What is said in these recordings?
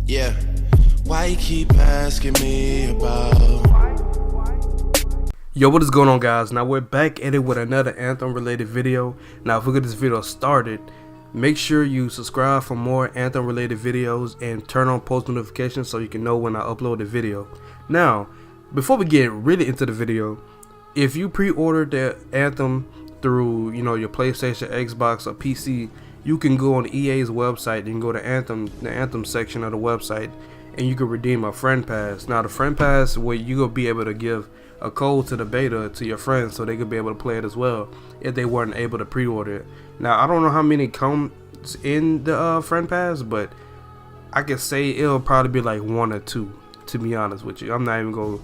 Yeah. Why you keep asking me about? Yo, what is going on, guys? Now we're back at it with another Anthem related video. Now if we get this video started, make sure you subscribe for more Anthem related videos and turn on post notifications so you can know when I upload the video. Now before we get really into the video, if you pre-ordered the Anthem through your PlayStation, Xbox, or PC, you can go on EA's website and go to the Anthem section of the website, and you can redeem a friend pass. Now the friend pass, where you will be able to give a code to the beta to your friends so they could be able to play it as well if they weren't able to pre-order it. Now I don't know how many comes in the friend pass, but I can say it'll probably be like 1 or 2, to be honest with you. I'm not even gonna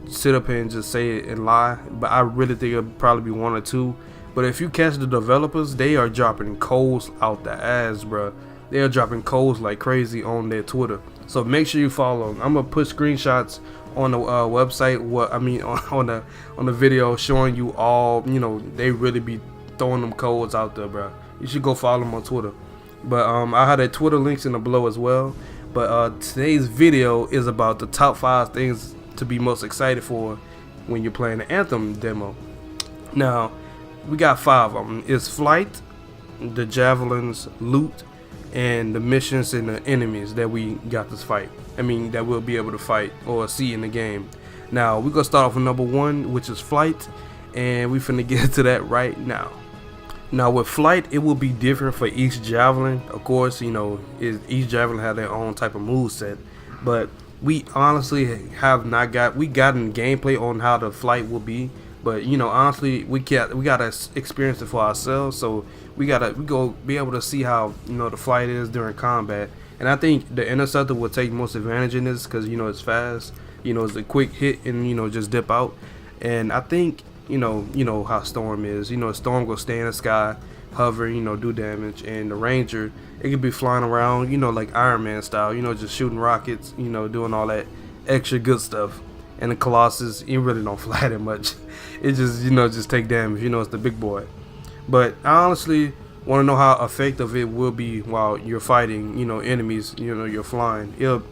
sit up here and just say it and lie, but I really think it'll probably be 1 or 2. But if you catch the developers, they are dropping codes out the ass, bro. They are dropping codes like crazy on their Twitter. So make sure you follow them. I'm gonna put screenshots on the website. On the video showing you all. They really be throwing them codes out there, bro. You should go follow them on Twitter. But I have their Twitter links in the below as well. But today's video is about the top 5 things to be most excited for when you're playing the Anthem demo. Now we got 5 of them. It's flight, the javelins, loot, and the missions and the enemies that we got this fight. That we'll be able to fight or see in the game. Now we're gonna start off with number 1, which is flight, and we finna get into that right now. Now with flight, it will be different for each javelin. Of course, each javelin have their own type of move set, but we honestly have not gotten gameplay on how the flight will be. But honestly, we gotta experience it for ourselves. So we go be able to see how the flight is during combat. And I think the interceptor will take most advantage in this because it's fast. It's a quick hit and just dip out. And I think you know how Storm is. Storm will stay in the sky, hover, do damage. And the Ranger, it could be flying around, like Iron Man style. Just shooting rockets. Doing all that extra good stuff. And the Colossus, he really don't fly that much. It just just take damage. It's the big boy. But I honestly want to know how effective it will be while you're fighting enemies. You're flying. It'll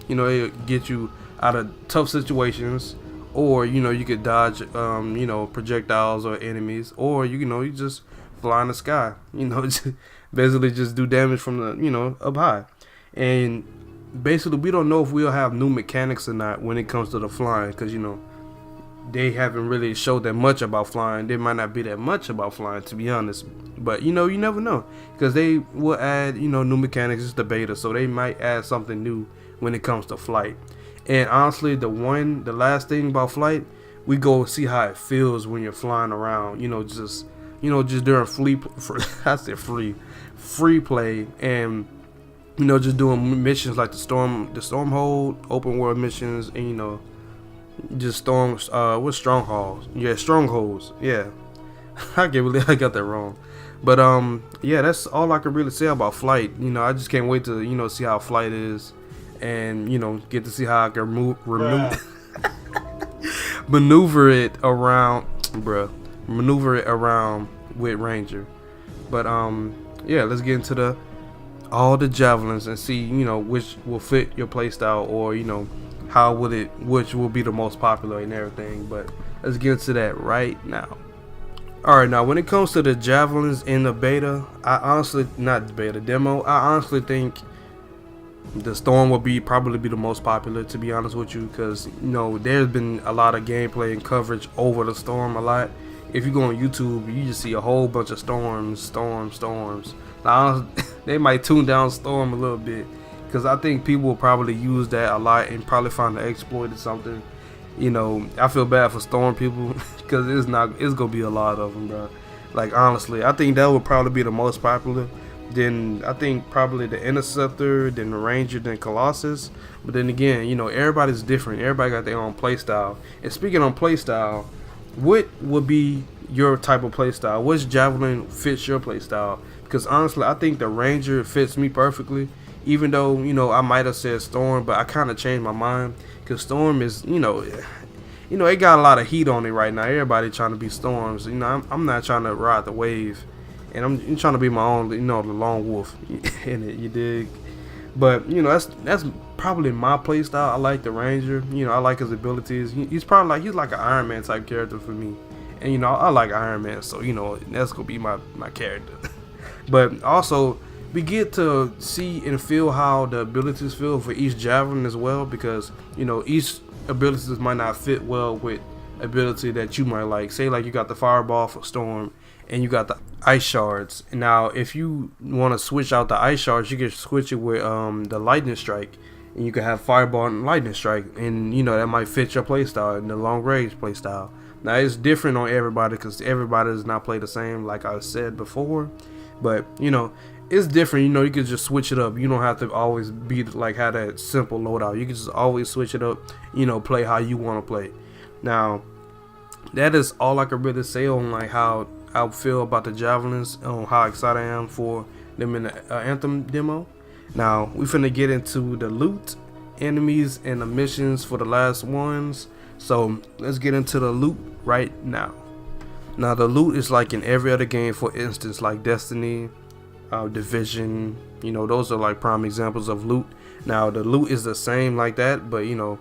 get you out of tough situations, or you could dodge projectiles or enemies, or you just fly in the sky. Basically just do damage from the up high. And basically we don't know if we'll have new mechanics or not when it comes to the flying, because they haven't really showed that much about flying. There might not be that much about flying, to be honest, but you never know, because they will add new mechanics. It's the beta, so they might add something new when it comes to flight. And honestly, the last thing about flight, we go see how it feels when you're flying around, just during free play, and just doing missions like the Stormhold, open world missions, and just storms. What strongholds? Yeah, strongholds. Yeah, I can't believe I got that wrong. But yeah, that's all I can really say about flight. I just can't wait to see how flight is, and get to see how I can maneuver it around, with Ranger. But yeah, let's get into all the javelins and see which will fit your playstyle, or which will be the most popular and everything. But let's get into that right now. Alright, now when it comes to the javelins in the beta, demo, I honestly think the Storm will probably be the most popular, to be honest with you, because there's been a lot of gameplay and coverage over the Storm a lot. If you go on YouTube, you just see a whole bunch of storms. Now, they might tune down Storm a little bit, because I think people will probably use that a lot and probably find an exploit or something. I feel bad for Storm people because it's gonna be a lot of them, bro. Like, honestly, I think that would probably be the most popular. Then I think probably the Interceptor, then the Ranger, then Colossus. But then again, everybody's different. Everybody got their own playstyle. And speaking on playstyle, what would be your type of playstyle? Which javelin fits your playstyle? Because honestly, I think the Ranger fits me perfectly. Even though I might have said Storm, but I kind of changed my mind, because Storm is it got a lot of heat on it right now. Everybody trying to be Storms. I'm not trying to ride the wave, and I'm trying to be my own, the lone wolf in it. You dig? But that's probably my playstyle. I like the Ranger. You know, I like his abilities. He's probably like, he's like an Iron Man type character for me. And you know, I like Iron Man, so you know, that's gonna be my character. But also, we get to see and feel how the abilities feel for each javelin as well, because you know, each abilities might not fit well with ability that you might like. Say like you got the fireball for Storm, and you got the ice shards. Now, if you want to switch out the ice shards, you can switch it with the lightning strike, and you can have fireball and lightning strike, and you know, that might fit your playstyle and the long range playstyle. Now, it's different on everybody because everybody does not play the same, like I said before. But you know, it's different. You know, you can just switch it up. You don't have to always be like have that simple loadout. You can just always switch it up. You know, play how you want to play. Now, that is all I can really say on like how I feel about the javelins, on how excited I am for them in the Anthem demo. Now, we finna get into the loot, enemies, and the missions for the last ones. So let's get into the loot right now. Now, the loot is like in every other game, for instance, like Destiny, Division. You know, those are like prime examples of loot. Now, the loot is the same like that, but you know,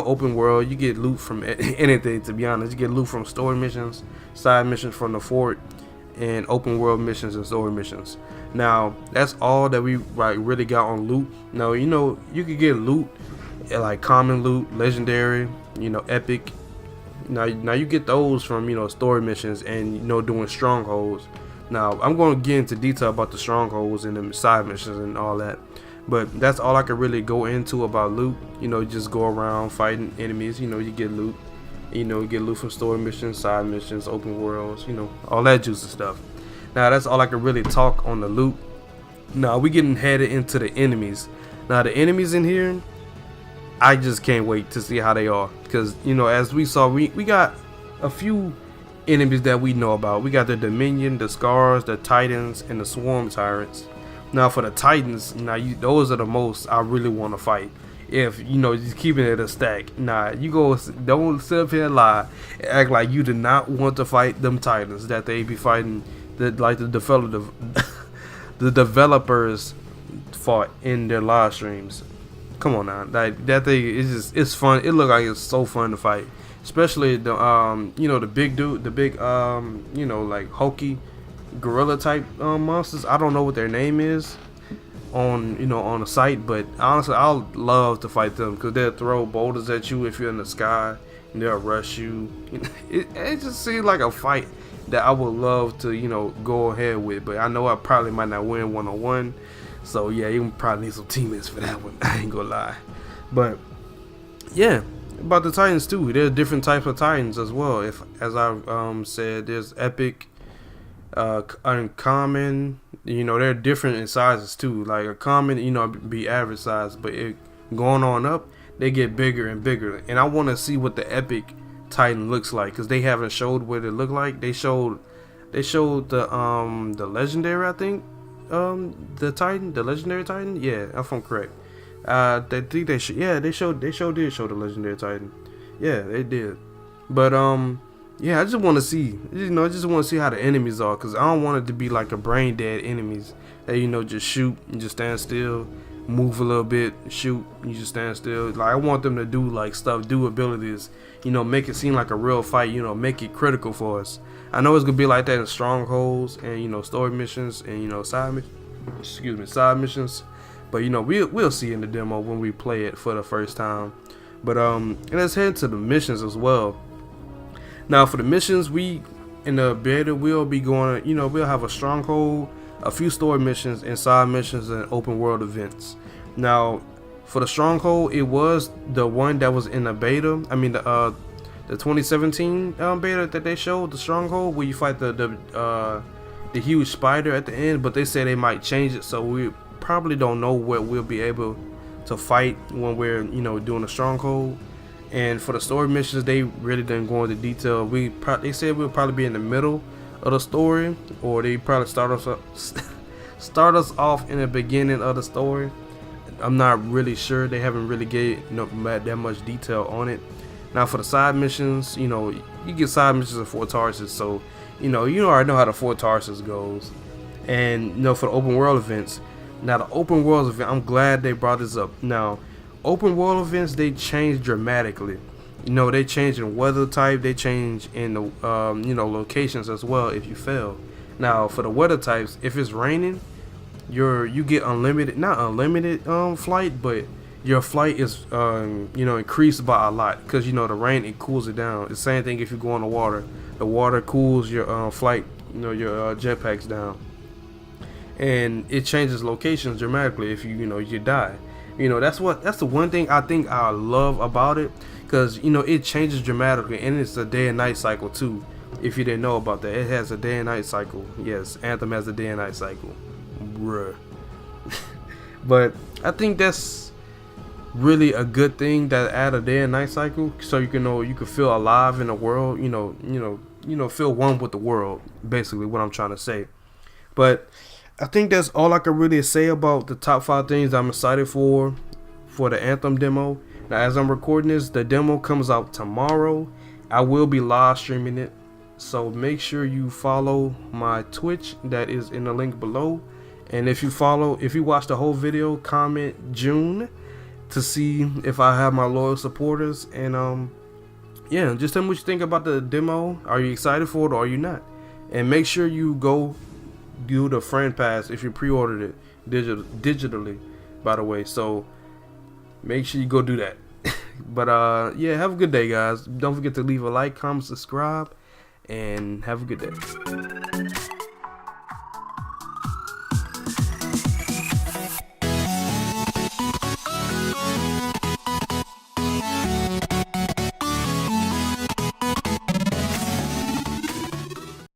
open world, you get loot from anything. To be honest, you get loot from story missions, side missions from the fort, and open world missions and story missions. Now, that's all that we like really got on loot. Now, you know, you could get loot like common loot, legendary, you know, epic. Now you get those from, you know, story missions and, you know, doing strongholds. Now, I'm going to get into detail about the strongholds and the side missions and all that, but that's all I can really go into about loot. You know, just go around fighting enemies. You know, you get loot. You know, you get loot from story missions, side missions, open worlds, you know, all that juicy stuff. Now, that's all I can really talk on the loot. Now, we getting headed into the enemies. Now, the enemies in here, I just can't wait to see how they are, because you know, as we saw, we got a few enemies that we know about. We got the Dominion, the Scars, the Titans, and the Swarm Tyrants. Now, for the Titans, those are the most I really want to fight. If you know, just keeping it a stack. Nah, you don't sit up here and lie, act like you did not want to fight them Titans that they be fighting, that like the developers fought in their live streams. Come on now, that thing is it's fun. It looks like it's so fun to fight, especially the you know, the big dude, the big you know, like hulky gorilla type monsters. I don't know what their name is on, you know, on the site, but honestly, I'll love to fight them because they'll throw boulders at you if you're in the sky, and they'll rush you. It just seems like a fight that I would love to, you know, go ahead with, but I know I probably might not win 1-on-1. So yeah, you probably need some teammates for that one. I ain't gonna lie. But yeah, about the Titans too. There's different types of Titans as well. If, as I said, there's epic, uncommon. You know, they're different in sizes too. Like a common, you know, be average size, but going on up, they get bigger and bigger. And I want to see what the epic Titan looks like, because they haven't showed what it looked like. They showed the legendary, I think. The Titan, the legendary Titan, yeah, if I'm correct. They think they should, yeah, they did show the legendary Titan, yeah, they did. But yeah, I just want to see, you know, I just want to see how the enemies are, because I don't want it to be like a brain dead enemies that, you know, just shoot and just stand still, move a little bit, shoot, you just stand still. Like, I want them to do like stuff, do abilities, you know, make it seem like a real fight, you know, make it critical for us. I know it's gonna be like that in strongholds and, you know, story missions and, you know, side missions. But you know, we'll see in the demo when we play it for the first time. But let's head to the missions as well. Now, for the missions, we in the beta we'll be going, you know, we'll have a stronghold, a few story missions, and side missions, and open world events. Now, for the stronghold, it was the one that was in the beta. I mean, the 2017 beta that they showed, the stronghold, where you fight the huge spider at the end. But they say they might change it, so we probably don't know what we'll be able to fight when we're, you know, doing a stronghold. And for the story missions, they really didn't go into detail. They said we'll probably be in the middle of the story, or they probably start us off in the beginning of the story. I'm not really sure. They haven't really gave, you know, that much detail on it. Now, for the side missions, you know, you get side missions in Fort Tarsus, so you already know how the Fort Tarsus goes. And you know, for the open world events, now the open world event, I'm glad they brought this up. Now, open world events, they change dramatically. You know, they change in weather type, they change in the you know, locations as well if you fail. Now for the weather types, if it's raining, you get unlimited, not unlimited flight, but your flight is you know, increased by a lot, because you know the rain, it cools it down. It's the same thing if you go on the water cools your flight, you know, your jetpacks down, and it changes locations dramatically if you know, you die. You know, that's the one thing I think I love about it, because you know, it changes dramatically, and it's a day and night cycle too. If you didn't know about that, it has a day and night cycle. Yes, Anthem has a day and night cycle, bruh. But I think that's really a good thing, that add a day and night cycle, so you can know, you can feel alive in the world. You know, feel one with the world. Basically, what I'm trying to say. But I think that's all I can really say about the top 5 things I'm excited for the Anthem demo. Now, as I'm recording this, the demo comes out tomorrow. I will be live streaming it, so make sure you follow my Twitch, that is in the link below. And if you watch the whole video, comment June to see if I have my loyal supporters. And yeah, just tell me what you think about the demo. Are you excited for it or are you not? And make sure you go do the friend pass if you pre-ordered it digitally, by the way. So make sure you go do that. But yeah, have a good day, guys. Don't forget to leave a like, comment, subscribe, and have a good day.